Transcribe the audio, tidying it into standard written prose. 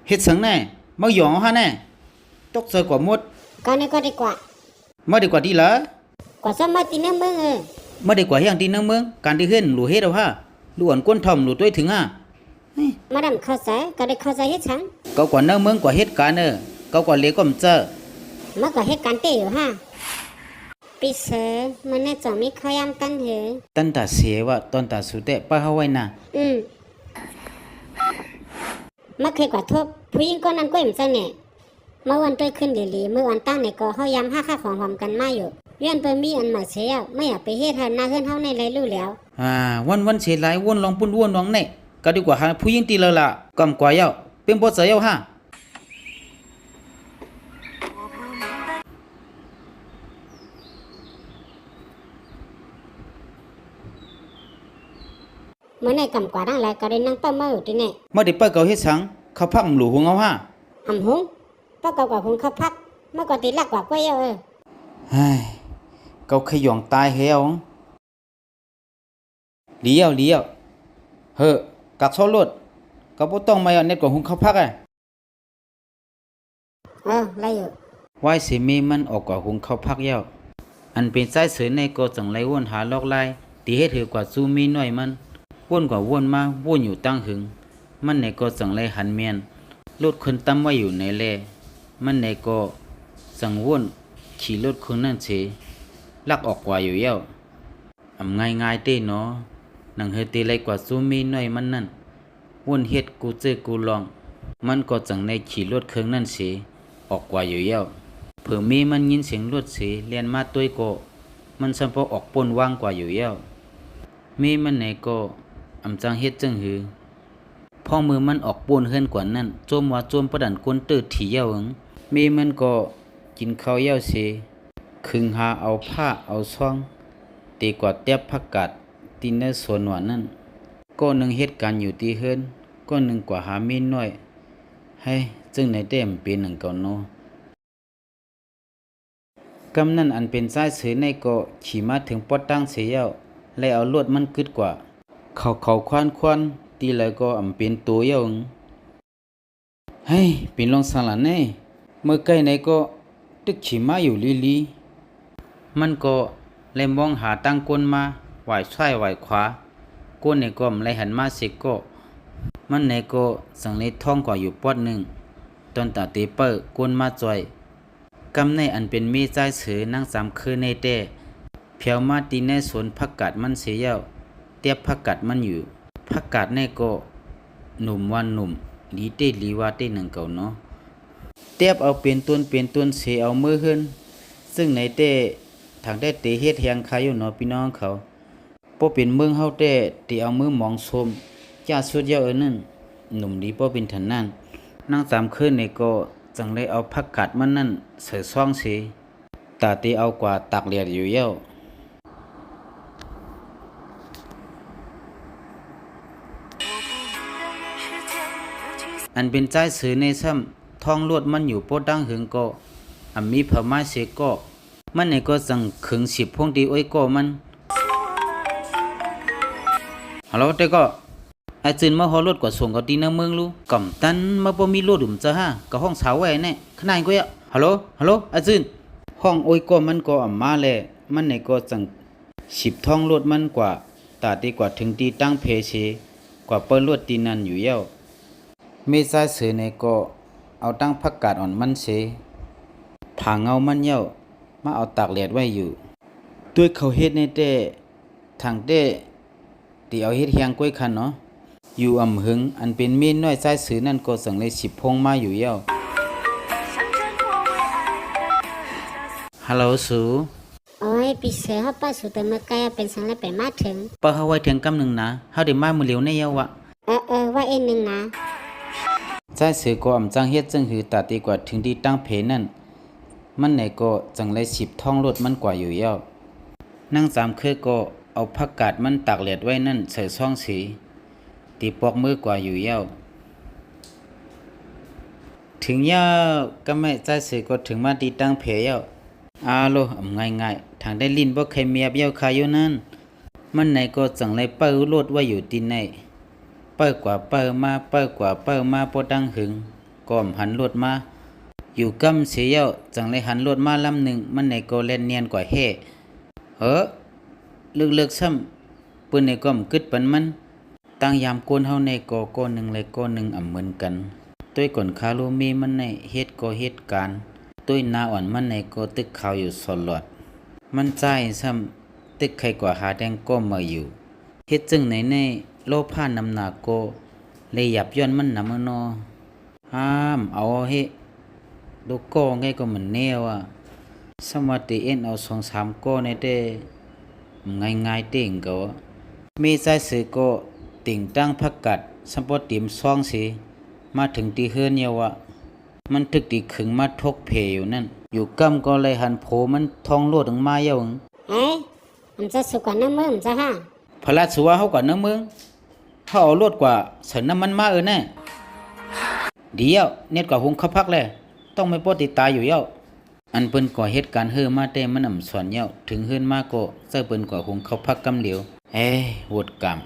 เฮ็ดสังแน่มาหยองฮะแน่ตกเจอกว่าหมด ก็นี่ก็ดีกว่า มาดีกว่าที่ละ กว่าซ้ำมาตีน้ำมึงมาดีกว่าอย่างที่นังเมืองการที่เฮ็ดหลู่เฮ็ดเอาฮะหลู่อ่อนก้นถ่อมหลู่ต้วยถึงฮะ มาดำเข้าใจก็ได้เข้าใจเฮ็ดฉัน เก่ากว่านังเมืองกว่าเฮ็ดการเก่ากว่าเลก็มเจอ มันก็เฮ็ดการเตะอยู่ฮะปีเสือมันน่าจะมีข้อยามตั้งเหรอ ตั้นตาเสียว่าตอนตาสุเตะป้าเฮาไว้น่ะ มาเคยกว่าทบผู้หญิงก็นั่นก็อิ่มจังเนี่ยเมื่อวันตัวขึ้นหลีๆเมื่อวันตั้งเนี่ยก็เฮายามห้าค่าของหอมกันมาอยู่เวียนตัวมีอันใหม่เสียไม่อยากไปเฮ็ดให้หน้าเฮือนเฮาในไรรู้แล้ว วันเสียหลายวนลองปุ่นวนลองแน่ก็ดีกว่าหาผู้หญิงตีละละกำกว่าเย้าเป็นบ่เจอเย้าฮะ เมื่อในกำกว่าดังไรก็ได้นั่งเป้าเมื่ออยู่ที่เนี่ย มาได้เปิ้เก่าเฮ็ดสังเขาพักหลู่หงเอาฮะ หำหงป้าเก่ากว่าคงเข้าพักเมื่อก่อนตีลักกว่ากล้วยเฮ้ยเก่าขยองตายเฮาเลี้ยวเฮ้อกักโซรถก็บ่ต้องมาเอาเน็ตกว่าหุงเขาพักไรอยู่ไว้สิมีมันออกกว่าหุงเขาพักเย้าอันเป็นสายเสือในก็จังไรวนหาลอกลายตีเฮ็ดถือกว่าซูมีน้อยมันวนกว่าวนมาวนอยู่ตั้งหึงมันในก็จังไรหันเมียนรถคนตั้มไว้อยู่ในแลมันในก็สังวนขี่รถคนนั่นเสลักออกกว่าอยู่เย้าอำง่ายๆเต้เนาะนังเฮตีไรกว่าซูมีน้อยมันนั่นวนเฮ็ดกูเจอกูลองมันก็จังในขี่รถเครื่องนั่นเสออกกว่าอยู่เย้าเผื่อมีมันยินเสียงรถเสเลียนมาต้วยก็มันสัมพอออกป่นว่างกว่าอยู่เย้ามีมันไหนก็อำจังเฮ็ดจังหือพ่อมือมันออกป่นเฮือนกว่านั้นโจมว่าโจมประดันกวนเตื้อถี่เย้าหังมีมันก็กินข้าวเย้าเสคึงหาเอาผ้าเอาซ่องตีกว่าเตียบผักกาดตีในสวนหวานนั้นก็นึงเฮ็ดการอยู่ที่เฮือนก็นึงกว่าหามีน้อยให้จึงในเต็มเป็นหนึ่งเก่าโนกำนั้นอันเป็นสายสือในก็ขี่มาถึงปอดตั้งเสียเย้าและเอาลวดมันกึดกว่าเขาควานตีแล้วก็อำเป็นตัวเย้าให้เป็นลองสังหลันแน่เมื่อใกล้ในก็ตึกขี่มาอยู่ลีมันก็เลยมองหาตั้งก้นมาไหวซ้ายไหวขวาก้นในก็เลยหันมาเสกก็มันในก็สังในท้องกว่าอยู่ปอดหนึ่งตอนตาเตเปอร์ก้นมาจ่อยกำในอันเป็นมีใจเสือนั่งสามคืนในเต้เพียวมาตีในสวนผักกาดมันเสียเย้าเตียบผักกาดมันอยู่ผักกาดในก็หนุ่มวันหนุ่มลีเต้ลีว่าเต้หนึ่งเก่าเนาะเตียบเอาเป็นต้นเสียเอามือขึ้นซึ่งในเต้ทางได้เตเฮ็ดแหงขายอยู่เนาะพี่น้องเขาบ่เป็นเมืองเฮาเต้ตีเอามือมองชมจ้าสุดเย้านั่นหนุ่มดีบ่เป็นทันนั้นนั่งสามคืนในก็จังเลยเอาผักกาดมันนั่นใส่ซ่องสิตาตีเอากว่าตักเลียดอยู่เย้าอันเป็นใจสือในซ้ำท้องลวดมันอยู่โปดังหึงก็อันมีเผาไม้เสกก็มันในก็จังขึงสิบพงดีอ้อยก็มันฮัลโหลเต้ก็ไอ้จืนมาฮอรถกว่าส่งกับตีนเมืองรู้ก่ำตันมาบ่มีรถดุมจะฮะกับห้องสาวไว้แน่ขนาดก็อ่ะฮัลโหลไอ้จืนห้องอ้อยก็มันก็อ่ำมาแลมันในก็จังสิบท้องรถมันกว่าตาตีกว่าถึงตีตั้งเพเชกว่าเปิ้นรถตีนั่นอยู่เย้าเมษาเสือในก็เอาตั้งผักกาดอ่อนมันเสผาเงามันเย้ามาเอาตากแดดไว้อยู่ด้วยเขาเฮ็ดในแต่ทางแต่ตีเอาเฮ็ดเฮียงก้อยคันเนาะอยู่อำหึงอันเป็นเมียน้อยสายสือนั่นก็สั่งเลยสิบพงมาอยู่เย้าฮัลโหลสูโอ้ยปีเสือเขาป้าสุดแต่เมื่อไกลเป็นสังแล้วไปมาถึงเปิ้เฮาไว้ถึงกำหนึ่งนะเฮาได้มามื้อเหลียวในเย้าวะว่าเอ็นหนึ่งนะสายสือก็อำจังเฮ็ดจังหือตาตีกว่าถึงที่ตั้งเพนั่นมันไหนก็จังเลยสิบท้องรถมันกว่าอยู่เย้านั่งสามคือก็เอาผักกาดมันตากแดดไว้นั่นใส่ซ่องสีตีปอกมือกว่าอยู่เย้าถึงเย้าก็ไม่ใจสือก็ถึงมาตีตั้งเพเย้าโลอำง่ายๆทางได้ลิ้นบ่เคยเมียบเย้าคายอยู่นั่นมันไหนก็จังเลยเปิ้รถไว้อยู่ที่ไหนเปิ้กว่าเปิ้มาปอดังหึง ก็หันรถมาอยู่กำเสียวจังเลยหันรถมาลำหนึ่งมันในก็เล่นเนียนกว่าเฮเลิกซ้ำปืนในก็มกึดปันมันตั้งยามโกนเฮาในก็หนึ่งเลยก็หนึ่งเหมือนกันต้วยก่อนคาลูมีมันในเฮ็ดก็เฮ็ดการต้วยนาอ่อนมันในก็ตึกข่าวอยู่สลอดมันใจซ้ำตึกใครกว่าหาแดงก็มาอยู่เฮ็ดจึงในโลผ้านำหนาโกเลยหยับย้อนมันนำนอห้ามเอาเฮดูก็ไงก็มันแนวสมัติเอ็นเอา2-3ก็ในเด้ง่ายๆเต่งก็มีใจสื่อก็ติ่งตั้งพักกัดสัมปติมซ่องสิมาถึงตีเฮือนเยาวะมันถึกตีขึงมาทกเพอยู่นั่นอยู่กำก็เลยหันโผมันทองโลดออกมาเยาว์ เอ๊ะมันจะสุกกว่าน้ำมือมันจะห้า พระราชว่าเฮาก่อนเนอะมึงเฮาเอาโลดกว่าเสินน้ำมันมาแน่เดี๋ยวเน็ดกว่าหุงข้าวพักแลต้องไม่ปอติตายอยู่เย้าอันเปิ้นก่อเหตุการณ์เฮือมาแต่มันสอนเย้าถึงเฮือนมาก็เจ้าเปิ้นกว่าหุงข้าวพักกำเหลียววดกรรม